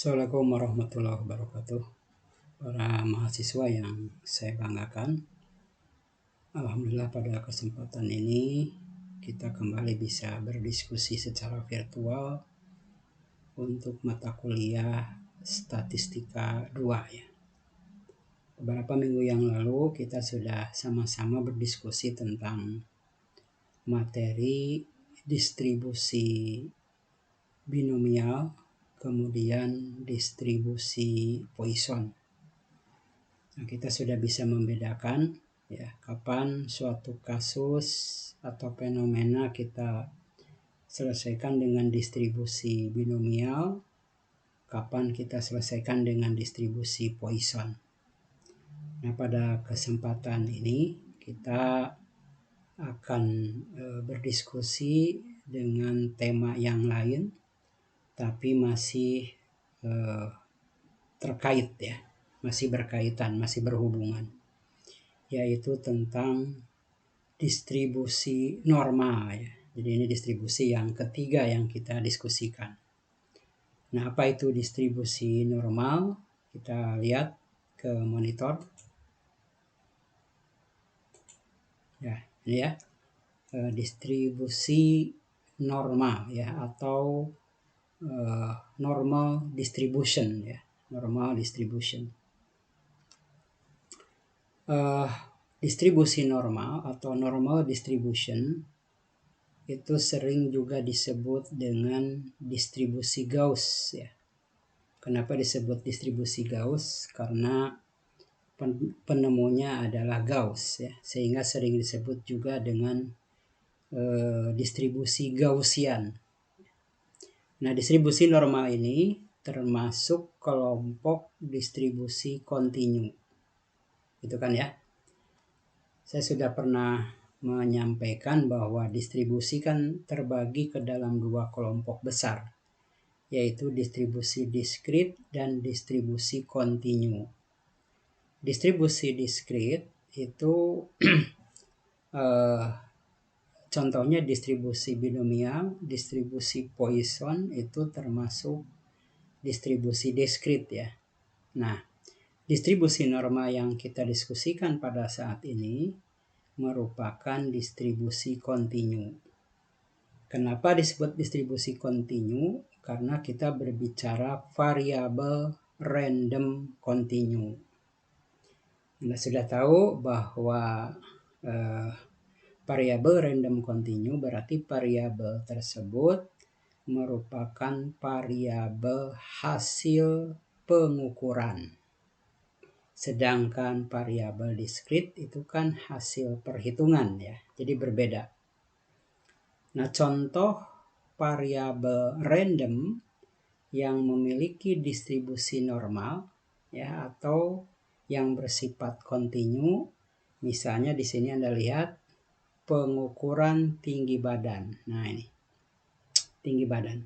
Assalamualaikum warahmatullahi wabarakatuh. Para mahasiswa yang saya banggakan, alhamdulillah pada kesempatan ini kita kembali bisa berdiskusi secara virtual untuk mata kuliah Statistika 2 ya. Beberapa minggu yang lalu kita sudah sama-sama berdiskusi tentang materi distribusi binomial, kemudian distribusi Poisson. Nah, kita sudah bisa membedakan ya kapan suatu kasus atau fenomena kita selesaikan dengan distribusi binomial, kapan kita selesaikan dengan distribusi Poisson. Nah, pada kesempatan ini kita akan berdiskusi dengan tema yang lain, tapi masih terkait ya, masih berkaitan, masih berhubungan, yaitu tentang distribusi normal ya. Jadi ini distribusi yang ketiga yang kita diskusikan. Nah, apa itu distribusi normal? Kita lihat ke monitor. Ya, ini ya. Distribusi normal ya, atau normal distribution ya, normal distribution. Distribusi normal atau normal distribution itu sering juga disebut dengan distribusi Gauss ya. Kenapa disebut distribusi Gauss? Karena penemunya adalah Gauss ya, sehingga sering disebut juga dengan distribusi Gaussian. Nah, distribusi normal ini termasuk kelompok distribusi kontinu. Itu kan ya. Saya sudah pernah menyampaikan bahwa distribusi kan terbagi ke dalam dua kelompok besar, yaitu distribusi diskrit dan distribusi kontinu. Distribusi diskrit itu contohnya distribusi binomial, distribusi Poisson itu termasuk distribusi diskrit ya. Nah, distribusi normal yang kita diskusikan pada saat ini merupakan distribusi kontinu. Kenapa disebut distribusi kontinu? Karena kita berbicara variabel random kontinu. Anda sudah tahu bahwa variabel random kontinu berarti variabel tersebut merupakan variabel hasil pengukuran. Sedangkan variabel diskrit itu kan hasil perhitungan ya, jadi berbeda. Nah, contoh variabel random yang memiliki distribusi normal ya, atau yang bersifat kontinu, misalnya di sini Anda lihat pengukuran tinggi badan. Nah, ini tinggi badan.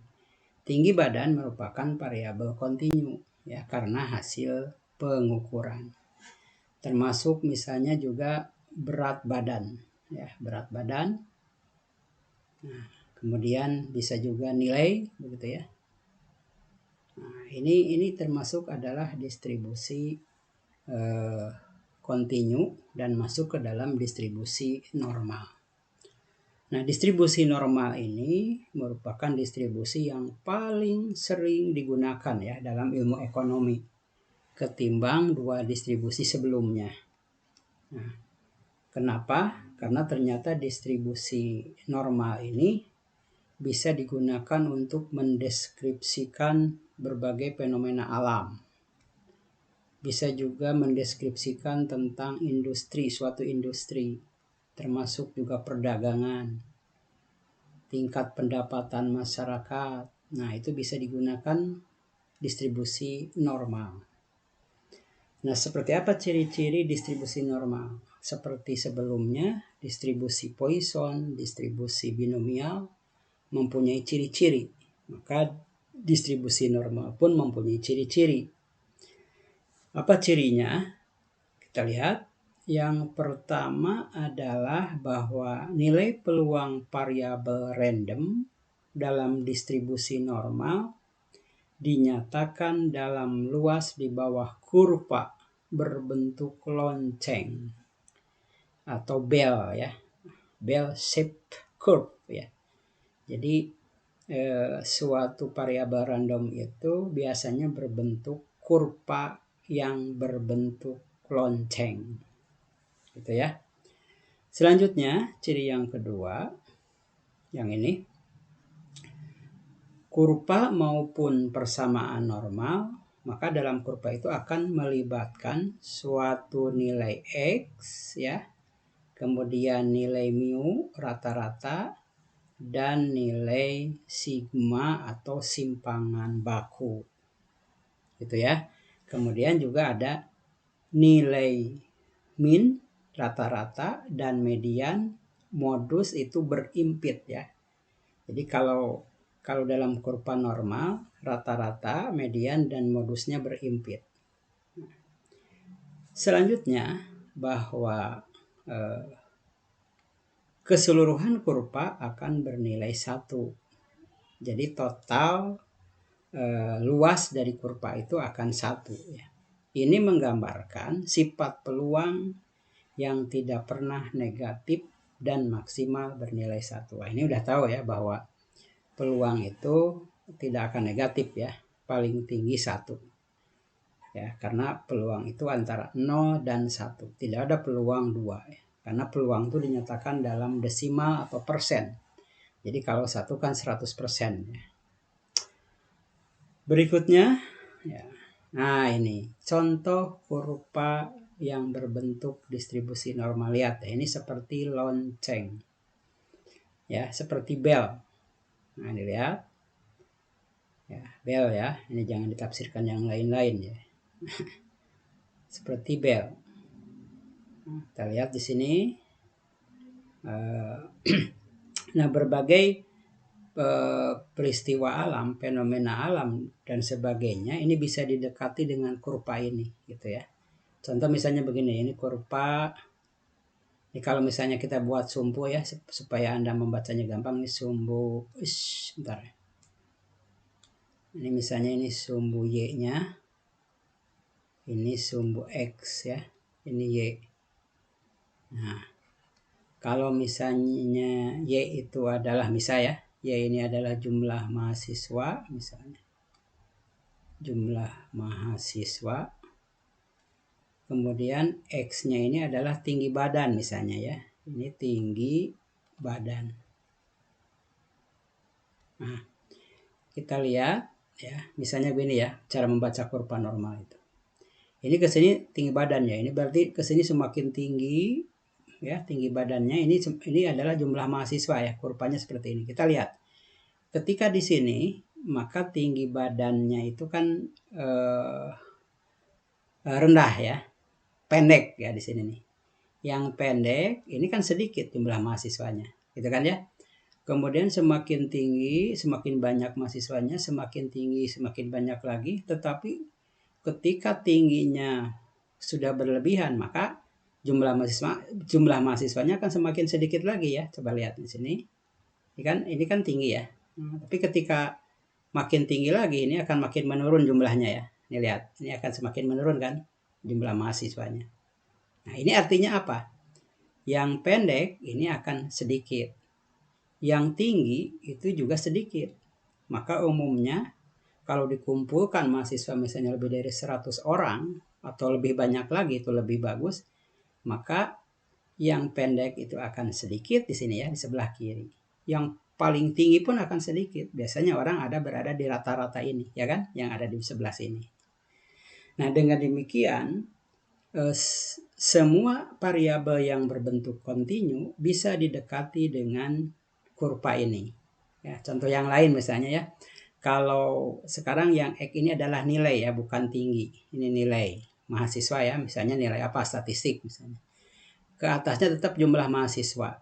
Tinggi badan merupakan variabel kontinu ya, karena hasil pengukuran. Termasuk misalnya juga berat badan ya, berat badan. Nah, kemudian bisa juga nilai begitu ya. Nah, ini termasuk adalah distribusi kontinu dan masuk ke dalam distribusi normal. Nah, distribusi normal ini merupakan distribusi yang paling sering digunakan ya dalam ilmu ekonomi ketimbang dua distribusi sebelumnya. Nah, kenapa? Karena ternyata distribusi normal ini bisa digunakan untuk mendeskripsikan berbagai fenomena alam. Bisa juga mendeskripsikan tentang industri, suatu industri, termasuk juga perdagangan, tingkat pendapatan masyarakat. Nah, itu bisa digunakan distribusi normal. Nah, seperti apa ciri-ciri distribusi normal? Seperti sebelumnya, distribusi Poisson, distribusi binomial mempunyai ciri-ciri. Maka distribusi normal pun mempunyai ciri-ciri. Apa cirinya? Kita lihat. Yang pertama adalah bahwa nilai peluang variabel random dalam distribusi normal dinyatakan dalam luas di bawah kurva berbentuk lonceng atau bell ya, bell shaped curve ya. Jadi suatu variabel random itu biasanya berbentuk kurva yang berbentuk lonceng gitu ya. Selanjutnya ciri yang kedua, yang ini, kurva maupun persamaan normal, maka dalam kurva itu akan melibatkan suatu nilai X ya, kemudian nilai mu rata-rata, dan nilai sigma atau simpangan baku gitu ya. Kemudian juga ada nilai min rata-rata dan median modus itu berimpit ya. Jadi kalau dalam kurva normal rata-rata, median dan modusnya berimpit. Selanjutnya bahwa keseluruhan kurva akan bernilai 1. Jadi total luas dari kurva itu akan 1 ya. Ini menggambarkan sifat peluang yang tidak pernah negatif dan maksimal bernilai 1. Nah, ini udah tahu ya bahwa peluang itu tidak akan negatif ya, paling tinggi 1 ya, karena peluang itu antara 0 dan 1, tidak ada peluang 2 ya, karena peluang itu dinyatakan dalam desimal atau persen. Jadi kalau 1 kan 100% ya. Berikutnya ya. Nah, ini contoh kurva yang berbentuk distribusi normal. Lihat ya, ini seperti lonceng ya, seperti bel. Nah, dilihat ya, bel ya, ini jangan ditafsirkan yang lain-lain ya. Seperti bel. Nah, kita lihat di sini. Nah, berbagai peristiwa alam, fenomena alam dan sebagainya ini bisa didekati dengan kurva ini gitu ya. Contoh misalnya begini, ini kurva. Ini kalau misalnya kita buat sumbu ya, supaya Anda membacanya gampang, ini sumbu, bentar. Ini misalnya ini sumbu Y-nya, ini sumbu X ya, ini Y. Nah, kalau misalnya Y itu adalah misalnya ya, Y ini adalah jumlah mahasiswa misalnya. Jumlah mahasiswa. Kemudian X-nya ini adalah tinggi badan misalnya ya. Ini tinggi badan. Nah, kita lihat ya, misalnya begini ya, cara membaca kurva normal itu. Ini ke sini tinggi badannya, ini berarti ke sini semakin tinggi ya, tinggi badannya. Ini adalah jumlah mahasiswa ya, kurvanya seperti ini. Kita lihat. Ketika di sini, maka tinggi badannya itu kan rendah ya, pendek ya di sini nih. Yang pendek ini kan sedikit jumlah mahasiswanya, gitu kan ya. Kemudian semakin tinggi, semakin banyak mahasiswanya, semakin tinggi, semakin banyak lagi. Tetapi ketika tingginya sudah berlebihan, maka jumlah mahasiswanya akan semakin sedikit lagi ya. Coba lihat di sini. Ini kan tinggi ya. Tapi ketika makin tinggi lagi, ini akan makin menurun jumlahnya ya. Ini lihat, ini akan semakin menurun kan jumlah mahasiswanya. Nah, ini artinya apa? Yang pendek ini akan sedikit. Yang tinggi itu juga sedikit. Maka umumnya kalau dikumpulkan mahasiswa misalnya lebih dari 100 orang atau lebih banyak lagi, itu lebih bagus, maka yang pendek itu akan sedikit di sini ya, di sebelah kiri. Yang paling tinggi pun akan sedikit. Biasanya orang berada di rata-rata ini, ya kan? Yang ada di sebelah sini. Nah, dengan demikian semua variabel yang berbentuk kontinu bisa didekati dengan kurva ini. Ya, contoh yang lain misalnya ya. Kalau sekarang yang X ini adalah nilai ya, bukan tinggi. Ini nilai mahasiswa ya, misalnya nilai apa, statistik misalnya. Ke atasnya tetap jumlah mahasiswa.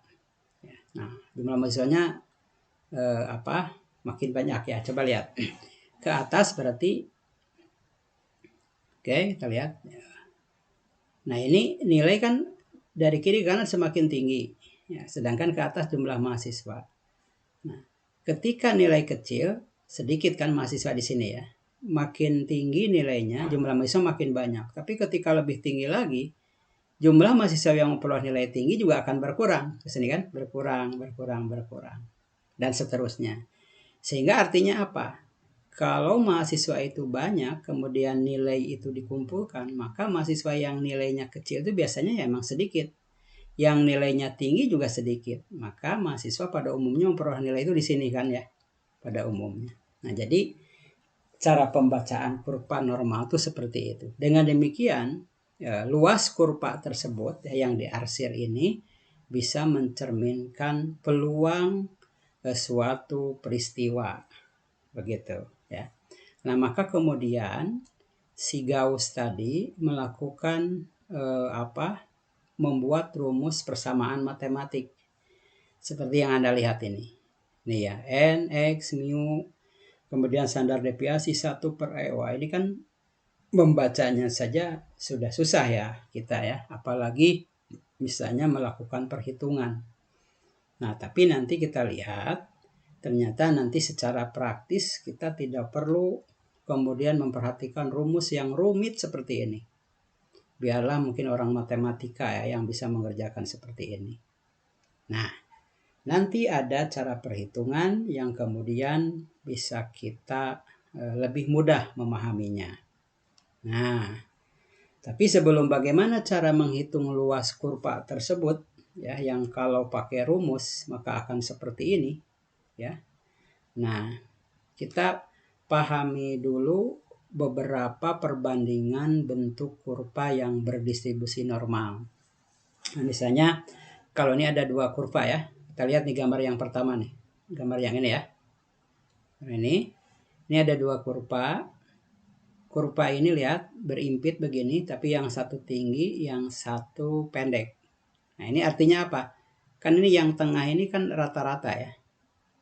Nah, jumlah mahasiswanya makin banyak ya. Coba lihat. Ke atas berarti, oke, kita lihat. Nah, ini nilai kan dari kiri ke kanan semakin tinggi. Ya, sedangkan ke atas jumlah mahasiswa. Nah, ketika nilai kecil, sedikit kan mahasiswa di sini ya. makin tinggi nilainya, jumlah mahasiswa makin banyak. Tapi ketika lebih tinggi lagi, jumlah mahasiswa yang memperoleh nilai tinggi juga akan berkurang. Ke sini kan berkurang. Dan seterusnya. Sehingga artinya apa? Kalau mahasiswa itu banyak, kemudian nilai itu dikumpulkan, maka mahasiswa yang nilainya kecil itu biasanya ya emang sedikit. Yang nilainya tinggi juga sedikit. Maka mahasiswa pada umumnya memperoleh nilai itu di sini kan ya, pada umumnya. Nah, jadi cara pembacaan kurva normal itu seperti itu. Dengan demikian, luas kurva tersebut yang diarsir ini bisa mencerminkan peluang suatu peristiwa, begitu ya. Nah, maka kemudian si Gauss tadi melakukan membuat rumus persamaan matematik seperti yang Anda lihat ini. Nih ya, n, x, mu, kemudian standar deviasi 1/e. Wah, ini kan membacanya saja sudah susah ya kita ya, apalagi misalnya melakukan perhitungan. Nah, tapi nanti kita lihat ternyata nanti secara praktis kita tidak perlu kemudian memperhatikan rumus yang rumit seperti ini. Biarlah mungkin orang matematika ya yang bisa mengerjakan seperti ini. Nah, nanti ada cara perhitungan yang kemudian bisa kita lebih mudah memahaminya. Nah, tapi sebelum bagaimana cara menghitung luas kurva tersebut, ya, yang kalau pakai rumus maka akan seperti ini, ya. Nah, kita pahami dulu beberapa perbandingan bentuk kurva yang berdistribusi normal. Nah, misalnya kalau ini ada dua kurva ya, kita lihat nih gambar yang pertama nih, gambar yang ini ya. Nah, ini ada dua kurva. Kurva ini lihat berimpit begini, tapi yang satu tinggi, yang satu pendek. Nah, ini artinya apa? Kan ini yang tengah ini kan rata-rata ya.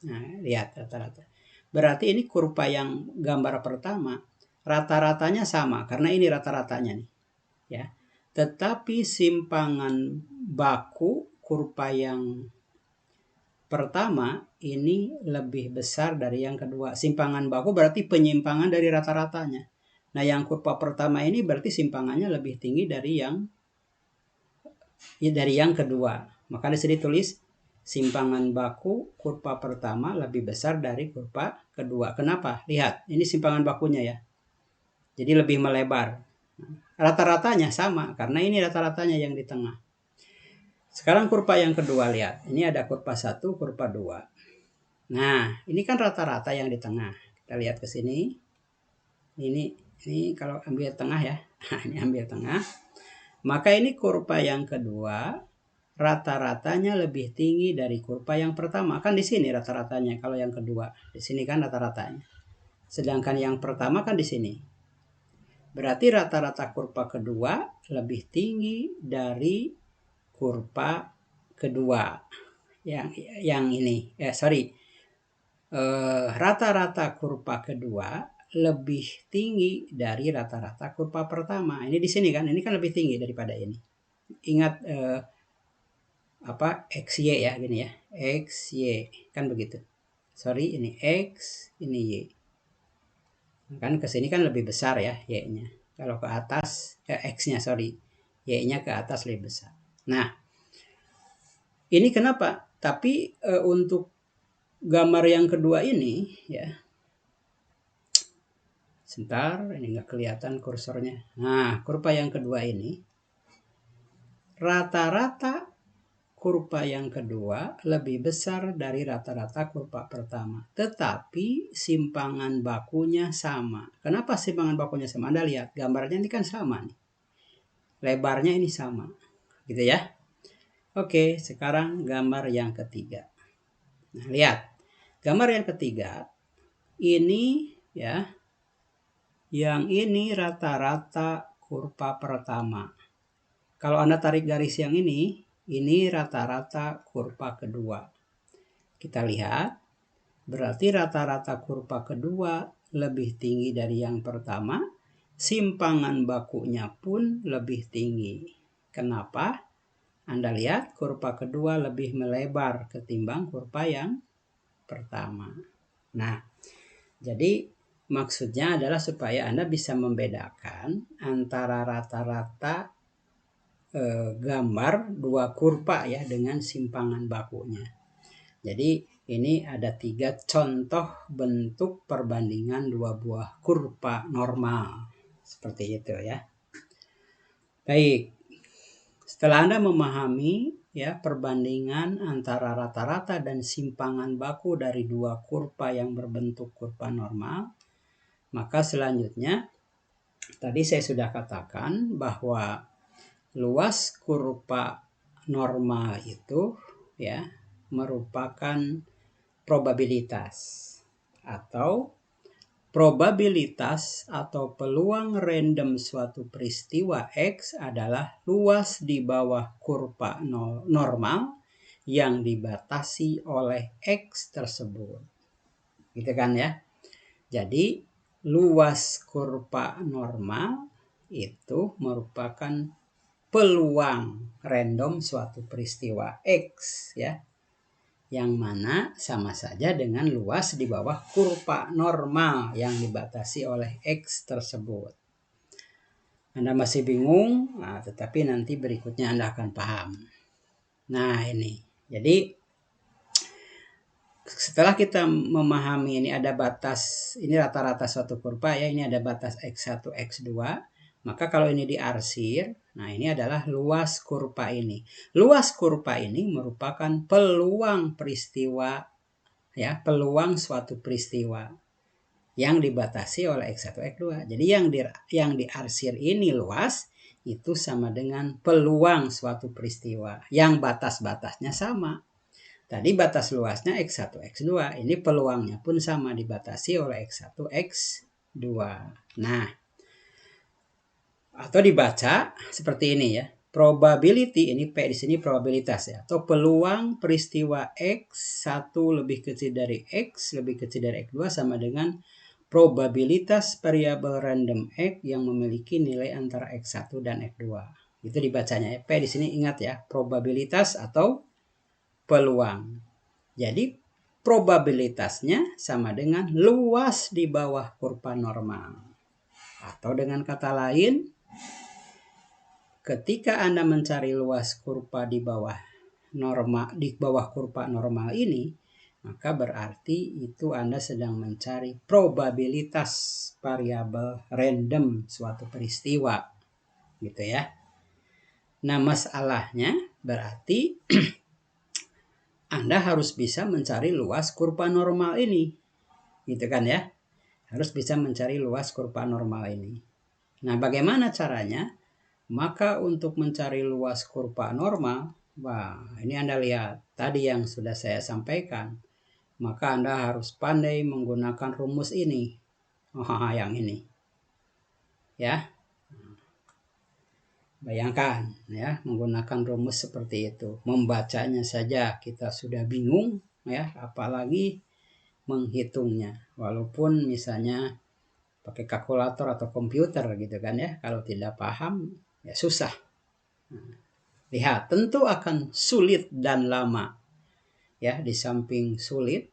Nah, lihat rata-rata. Berarti ini kurva yang gambar pertama, rata-ratanya sama, karena ini rata-ratanya nih. Ya. Tetapi simpangan baku kurva yang pertama ini lebih besar dari yang kedua. Simpangan baku berarti penyimpangan dari rata-ratanya. Nah, yang kurva pertama ini berarti simpangannya lebih tinggi dari yang kedua. Maka di sini tulis simpangan baku kurva pertama lebih besar dari kurva kedua. Kenapa? Lihat, ini simpangan bakunya ya. Jadi lebih melebar. Rata-ratanya sama karena ini rata-ratanya yang di tengah. Sekarang kurva yang kedua, lihat. Ini ada kurva 1, kurva 2. Nah, ini kan rata-rata yang di tengah. Kita lihat ke sini. Ini kalau ambil tengah ya. Ini ambil tengah. Maka ini kurva yang kedua, rata-ratanya lebih tinggi dari kurva yang pertama. Kan di sini rata-ratanya kalau yang kedua. Di sini kan rata-ratanya. Sedangkan yang pertama kan di sini. Berarti rata-rata kurva kedua lebih tinggi dari kurva kedua. Yang ini. Rata-rata kurva kedua lebih tinggi dari rata-rata kurva pertama. Ini di sini kan, ini kan lebih tinggi daripada ini. Ingat XY ya, gini ya. XY kan begitu. Sorry, ini X, ini Y. Kan ke sini kan lebih besar ya Y-nya. Kalau ke atas X-nya, sorry. Y-nya ke atas lebih besar. Nah, ini kenapa? Tapi untuk gambar yang kedua ini ya. Sebentar, ini nggak kelihatan kursornya. Nah, kurva yang kedua ini, rata-rata kurva yang kedua lebih besar dari rata-rata kurva pertama. Tetapi simpangan bakunya sama. Kenapa simpangan bakunya sama? Anda lihat, gambarnya ini kan sama nih. Lebarnya ini sama. Gitu ya. Oke, sekarang gambar yang ketiga. Nah, lihat. Gambar yang ketiga, ini ya. Yang ini rata-rata kurva pertama. Kalau Anda tarik garis yang ini rata-rata kurva kedua. Kita lihat, berarti rata-rata kurva kedua lebih tinggi dari yang pertama. Simpangan bakunya pun lebih tinggi. Kenapa? Anda lihat kurva kedua lebih melebar ketimbang kurva yang pertama. Nah, jadi maksudnya adalah supaya Anda bisa membedakan antara rata-rata gambar dua kurva ya dengan simpangan bakunya. Jadi ini ada 3 contoh bentuk perbandingan dua buah kurva normal. Seperti itu ya. Baik. Setelah Anda memahami ya perbandingan antara rata-rata dan simpangan baku dari dua kurva yang berbentuk kurva normal, maka selanjutnya tadi saya sudah katakan bahwa luas kurva normal itu ya merupakan probabilitas atau probabilitas atau peluang random suatu peristiwa X adalah luas di bawah kurva normal yang dibatasi oleh X tersebut. Gitu kan ya. Jadi luas kurva normal itu merupakan peluang random suatu peristiwa X ya, yang mana sama saja dengan luas di bawah kurva normal yang dibatasi oleh X tersebut. Anda masih bingung? Nah, tetapi nanti berikutnya Anda akan paham. Nah ini, jadi setelah kita memahami ini ada batas, ini rata-rata suatu kurva ya, ini ada batas X1, X2. Maka kalau ini diarsir, nah ini adalah luas kurva ini. Luas kurva ini merupakan peluang peristiwa ya, peluang suatu peristiwa yang dibatasi oleh X1, X2. Jadi yang diarsir ini luas itu sama dengan peluang suatu peristiwa yang batas-batasnya sama. Tadi batas luasnya X1, X2. Ini peluangnya pun sama dibatasi oleh X1, X2. Nah, atau dibaca seperti ini ya. Probability, ini P di sini probabilitas ya, atau peluang peristiwa X1 lebih kecil dari X lebih kecil dari X2 sama dengan probabilitas variabel random X yang memiliki nilai antara X1 dan X2. Itu dibacanya ya. P di sini ingat ya, probabilitas atau peluang. Jadi probabilitasnya sama dengan luas di bawah kurva normal. Atau dengan kata lain, ketika Anda mencari luas kurva di bawah kurva normal ini, maka berarti itu Anda sedang mencari probabilitas variabel random suatu peristiwa, gitu ya. Nah, masalahnya berarti Anda harus bisa mencari luas kurva normal ini, gitu kan ya. Harus bisa mencari luas kurva normal ini. Nah, bagaimana caranya? Maka untuk mencari luas kurva normal, wah ini Anda lihat tadi yang sudah saya sampaikan. Maka Anda harus pandai menggunakan rumus ini. Yang ini. Ya. Bayangkan ya, menggunakan rumus seperti itu. Membacanya saja kita sudah bingung ya, apalagi menghitungnya. Walaupun misalnya pakai kalkulator atau komputer gitu kan ya, kalau tidak paham ya susah. Lihat, tentu akan sulit dan lama. Ya, di samping sulit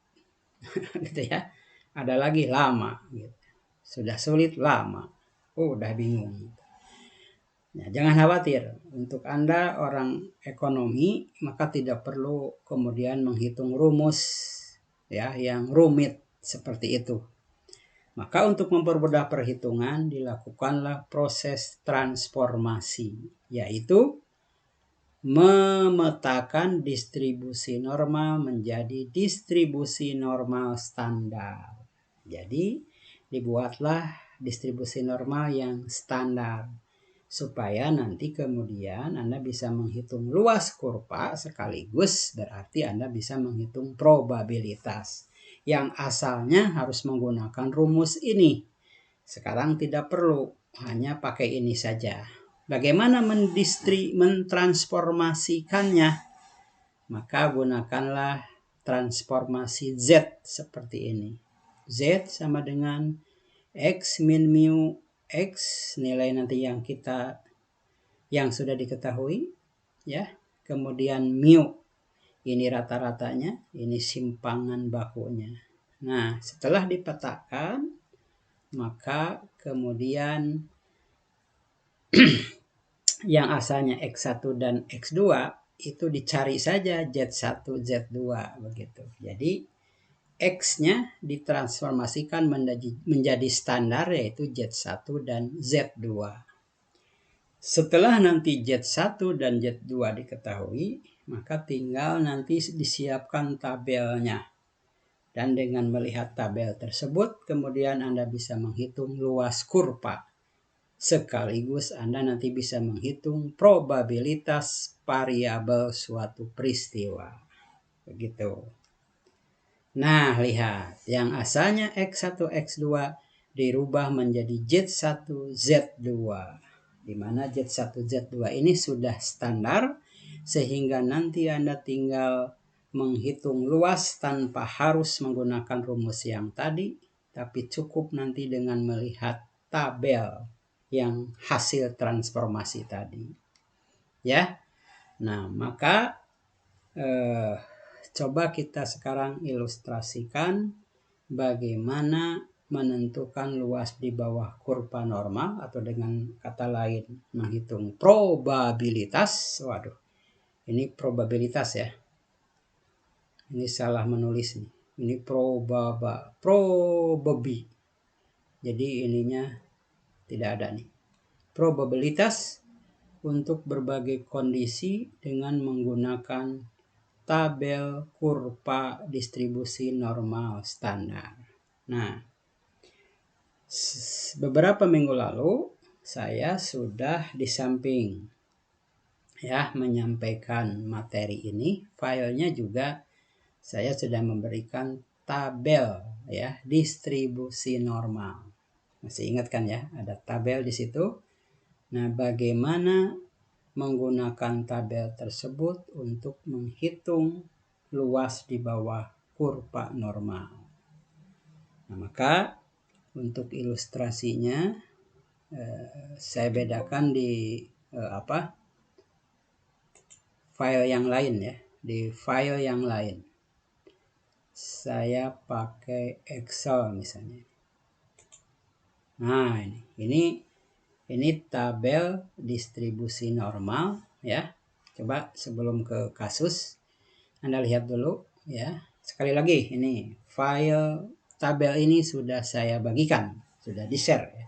gitu ya, ada lagi lama gitu. Sudah sulit, lama. Udah bingung. Nah, jangan khawatir, untuk Anda orang ekonomi maka tidak perlu kemudian menghitung rumus ya yang rumit seperti itu. Maka untuk mempermudah perhitungan dilakukanlah proses transformasi, yaitu memetakan distribusi normal menjadi distribusi normal standar. Jadi dibuatlah distribusi normal yang standar supaya nanti kemudian Anda bisa menghitung luas kurva sekaligus berarti Anda bisa menghitung probabilitas yang asalnya harus menggunakan rumus ini. Sekarang tidak perlu, hanya pakai ini saja. Bagaimana mentransformasikannya? Maka gunakanlah transformasi Z seperti ini. Z sama dengan X min mu X, nilai nanti yang sudah diketahui ya. Kemudian mu, ini rata-ratanya, ini simpangan bakunya. Nah, setelah dipetakan maka kemudian yang asalnya X1 dan X2 itu dicari saja Z1, Z2 begitu. Jadi X-nya ditransformasikan menjadi standar yaitu Z1 dan Z2. Setelah nanti Z1 dan Z2 diketahui, maka tinggal nanti disiapkan tabelnya. Dan dengan melihat tabel tersebut, kemudian Anda bisa menghitung luas kurva. Sekaligus Anda nanti bisa menghitung probabilitas variabel suatu peristiwa. Begitu. Nah, lihat. Yang asalnya X1, X2 dirubah menjadi Z1, Z2. Di mana Z1, Z2 ini sudah standar, sehingga nanti Anda tinggal menghitung luas tanpa harus menggunakan rumus yang tadi, tapi cukup nanti dengan melihat tabel yang hasil transformasi tadi. Ya. Nah, maka coba kita sekarang ilustrasikan bagaimana menentukan luas di bawah kurva normal, atau dengan kata lain menghitung probabilitas. Waduh, ini probabilitas ya. Ini salah menulis nih. Ini probabi. Jadi ininya tidak ada nih. Probabilitas untuk berbagai kondisi dengan menggunakan tabel kurva distribusi normal standar. Nah, beberapa minggu lalu saya sudah di samping ya menyampaikan materi ini, filenya juga saya sudah memberikan tabel ya distribusi normal. Masih ingat kan ya, ada tabel di situ. Nah, bagaimana menggunakan tabel tersebut untuk menghitung luas di bawah kurva normal. Nah, maka untuk ilustrasinya saya bedakan di file yang lain ya. Di file yang lain saya pakai Excel misalnya. Nah, ini tabel distribusi normal ya. Coba sebelum ke kasus Anda lihat dulu ya. Sekali lagi, ini file tabel ini sudah saya bagikan, sudah di-share ya.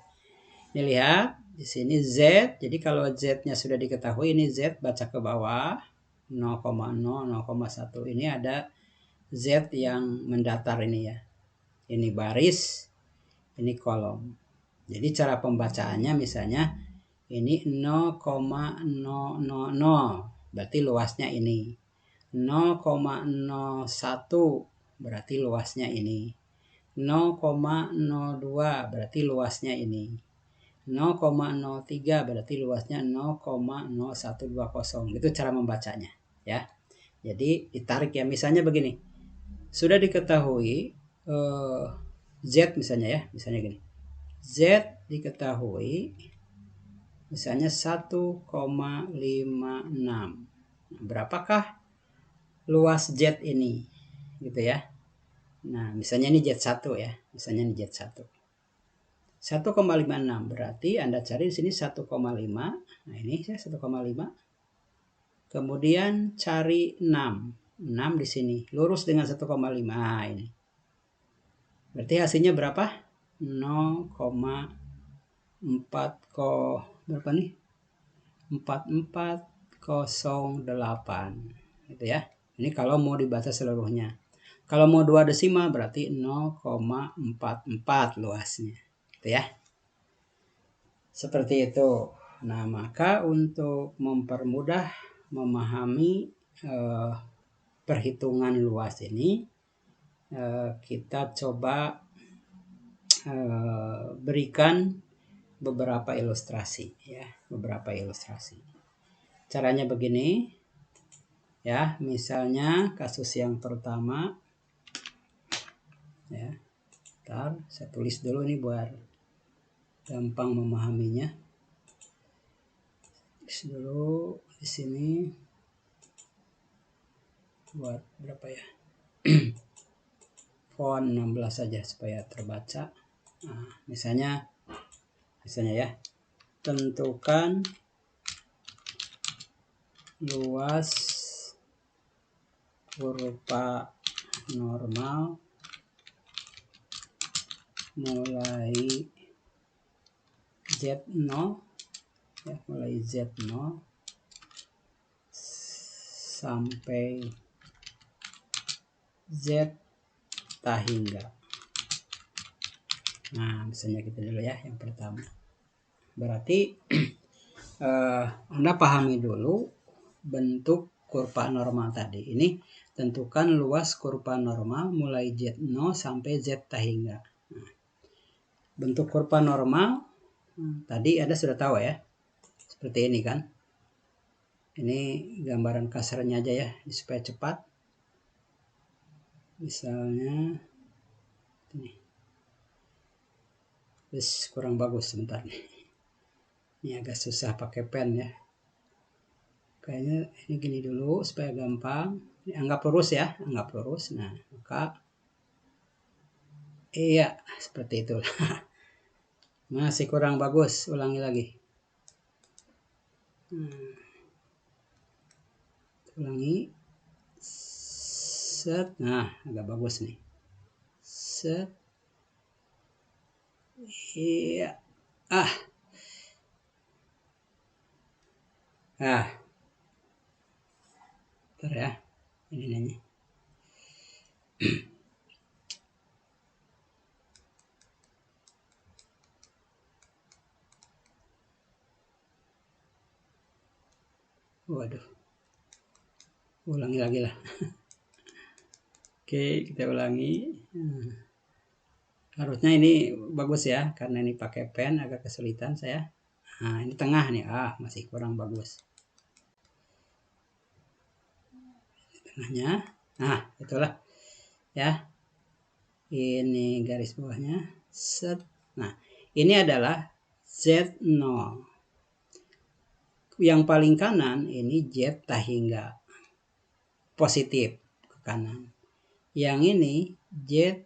Ini lihat di sini Z. Jadi kalau Z-nya sudah diketahui, ini Z baca ke bawah 0,0, 0,1. Ini ada Z yang mendatar ini ya. Ini baris, ini kolom. Jadi cara pembacaannya misalnya ini 0,000, berarti luasnya ini. 0,01 berarti luasnya ini. 0,02 berarti luasnya ini. 0,03 berarti luasnya 0,0120. Itu cara membacanya ya. Jadi ditarik ya, misalnya begini. Sudah diketahui Z misalnya ya, misalnya gini. Z diketahui misalnya 1,56. Berapakah luas Z ini? Gitu ya. Nah, misalnya ini Z1 ya. Misalnya ini Z1. 1,56 berarti Anda cari di sini 1,5. Nah, ini saya 1,5. Kemudian cari 6. 6 di sini. Lurus dengan 1,5. Nah, ini. Berarti hasilnya berapa? 0,4 berapa nih? 4408 gitu ya. Ini kalau mau dibaca seluruhnya. Kalau mau 2 desimal berarti 0,44 luasnya gitu ya. Seperti itu. Nah, maka untuk mempermudah memahami perhitungan luas ini, kita coba berikan beberapa ilustrasi ya, beberapa ilustrasi. Caranya begini ya, misalnya kasus yang pertama ya. Ntar saya tulis dulu nih biar gampang memahaminya. Tulis dulu di sini buat berapa ya? Font 16 saja supaya terbaca. Nah, misalnya ya, tentukan luas kurva normal mulai Z0 ya, mulai Z0 sampai Z hingga. Nah, misalnya kita dulu ya yang pertama. Berarti Anda pahami dulu bentuk kurva normal tadi. Ini tentukan luas kurva normal mulai Z0 sampai Z hingga. Nah, bentuk kurva normal tadi Anda sudah tahu ya. Seperti ini kan. Ini gambaran kasarnya aja ya, supaya cepat. Misalnya ini. Terus kurang bagus sebentar nih. Ini agak susah pakai pen ya. Kayaknya ini gini dulu supaya gampang. Ini anggap lurus ya, anggap lurus. Nah, maka iya seperti itulah. Masih kurang bagus, ulangi lagi. Ulangi. Set. Nah, agak bagus nih. Set. Iya. Ah. Bentar ya. Ini nanya. Waduh. Ulangi lagi lah. Oke, kita ulangi. Harusnya ini bagus ya, karena ini pakai pen agak kesulitan saya. Nah, ini tengah nih. Masih kurang bagus. Tengahnya. Nah, itulah. Ya. Ini garis bawahnya. Set. Nah, ini adalah Z0. Yang paling kanan ini Z hingga positif ke kanan. Yang ini Z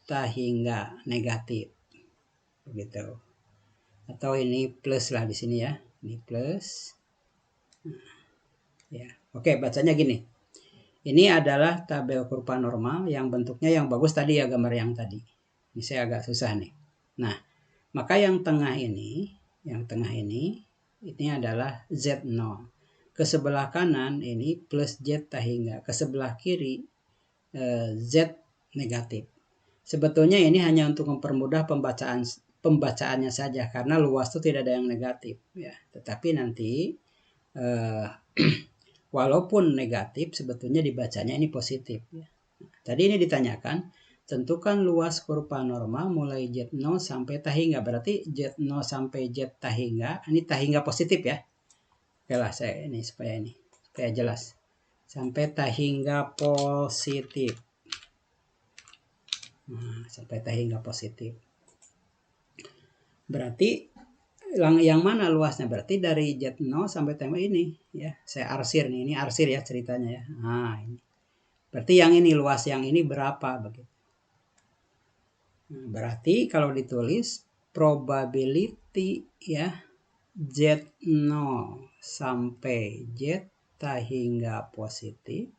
hingga negatif. Begitu. Atau ini plus lah di sini ya. Ini plus. Ya. Oke, bacanya gini. Ini adalah tabel kurva normal yang bentuknya yang bagus tadi ya, gambar yang tadi. Ini saya agak susah nih. Nah, maka yang tengah ini adalah Z0. Ke sebelah kanan ini plus Z hingga, ke sebelah kiri Z negatif. Sebetulnya ini hanya untuk mempermudah pembacaannya saja, karena luas itu tidak ada yang negatif ya. Tetapi nanti walaupun negatif sebetulnya dibacanya ini positif ya. Tadi ini ditanyakan tentukan luas kurva normal mulai Z0 sampai hingga. Berarti Z0 sampai Z hingga, ini hingga positif ya. Oke lah, saya ini supaya jelas. Sampai hingga positif. Nah, sampai hingga positif. Berarti yang mana luasnya? Berarti dari Z0 sampai ini ya. Saya arsir nih, ini arsir ya ceritanya ya. Nah, ini. Berarti yang ini luas yang ini berapa begitu. Nah, berarti kalau ditulis probability ya Z0 sampai Z hingga positif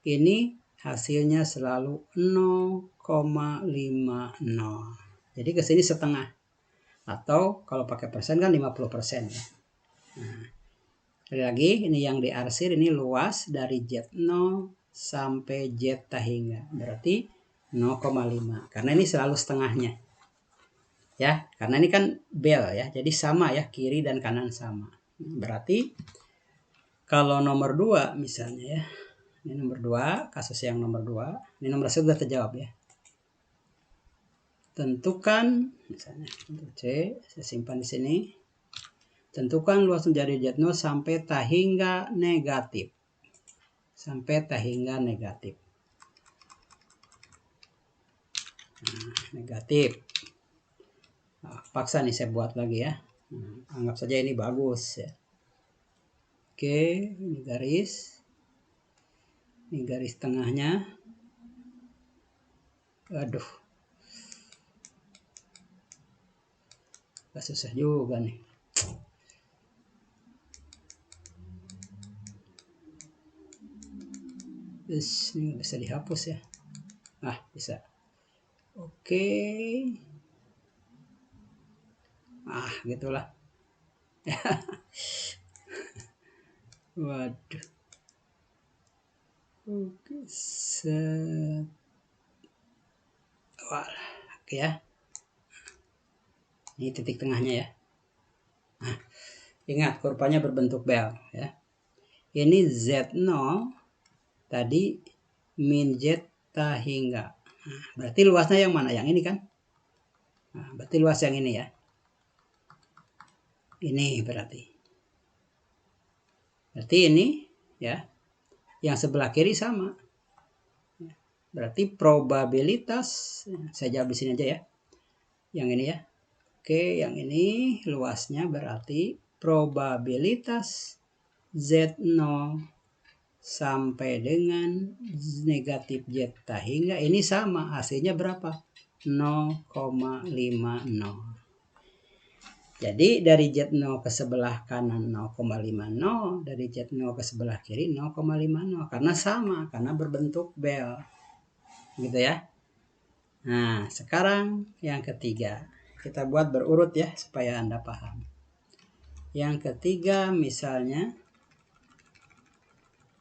ini hasilnya selalu 0,50. Jadi ke sini setengah. Atau kalau pakai persen kan 50% ya. Nah, sekali lagi ini yang diarsir ini luas dari Z0 sampai Z hingga. Berarti 0,5. Karena ini selalu setengahnya. Ya, karena ini kan bel ya. Jadi sama ya, kiri dan kanan sama. Berarti kalau nomor 2 misalnya ya. Ini nomor 2, kasus yang nomor 2. Ini nomor 1 sudah terjawab ya. Tentukan misalnya untuk C, saya simpan di sini. Tentukan luas menjadi Z0 sampai hingga negatif. Sampai hingga negatif. Nah, negatif. Nah, paksa nih saya buat lagi ya. Nah, anggap saja ini bagus ya. Oke, ini garis. Ini garis tengahnya. Aduh. Agak susah juga nih. Terus ini bisa dihapus ya. Ah, bisa. Oke. Ah, gitulah. Waduh. Oke, set. Wah, oke ya. Ini titik tengahnya ya. Nah, ingat kurvanya berbentuk bel ya. Ini Z0 tadi min zeta hingga. Nah, berarti luasnya yang mana? Yang ini kan? Nah, berarti luas yang ini ya. Ini berarti. Berarti ini ya. Yang sebelah kiri sama. Berarti probabilitas, saya jawab di sini aja ya. Yang ini ya. Oke, yang ini luasnya berarti probabilitas Z0 sampai dengan negatif zeta hingga ini sama. Hasilnya berapa? 0,50. Jadi dari Z0 ke sebelah kanan 0,50, dari Z0 ke sebelah kiri 0,50. Karena sama, karena berbentuk bel. Gitu ya. Nah, sekarang yang ketiga. Kita buat berurut ya, supaya Anda paham. Yang ketiga misalnya,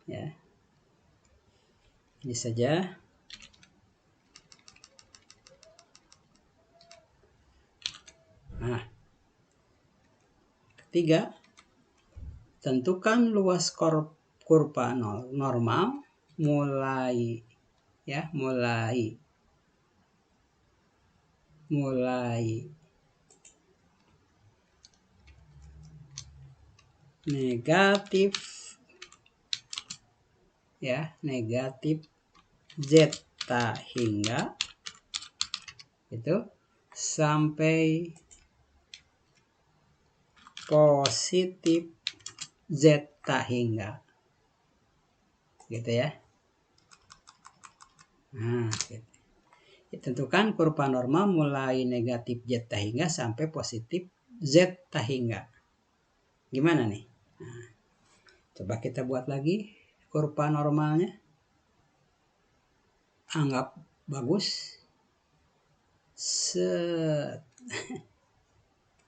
ya, ini saja. Nah, ketiga, tentukan luas kurva normal mulai ya, mulai negatif ya, negatif zeta hingga itu sampai positif zeta hingga, gitu ya. Nah, gitu. Tentukan kurva normal mulai negatif zeta hingga sampai positif zeta hingga. Gimana nih? Nah, coba kita buat lagi kurva normalnya. Anggap bagus. Set.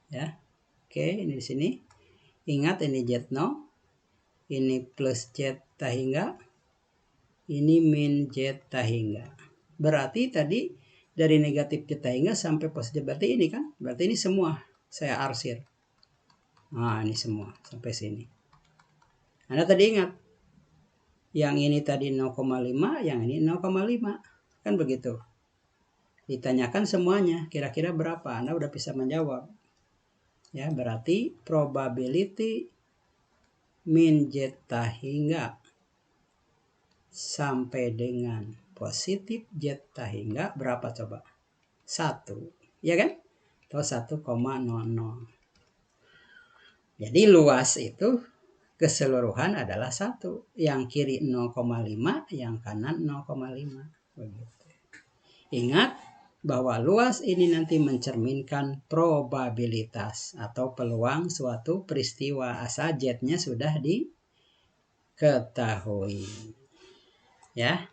Ya. Oke, ini di sini. Ingat ini Z0. Ini plus zeta hingga. Ini min zeta hingga. Berarti tadi dari negatif zeta hingga sampai positif, berarti ini kan? Berarti ini semua saya arsir. Nah, ini semua sampai sini. Anda tadi ingat, yang ini tadi 0,5, yang ini 0,5. Kan begitu. Ditanyakan semuanya, kira-kira berapa? Anda udah bisa menjawab. Ya, berarti probability min zeta hingga sampai dengan positif zeta hingga berapa coba? 1. Ya kan? Atau 1,00. Jadi luas itu keseluruhan adalah 1. Yang kiri 0,5, yang kanan 0,5. Begitu. Ingat bahwa luas ini nanti mencerminkan probabilitas atau peluang suatu peristiwa asal Z-nya sudah diketahui. Ya.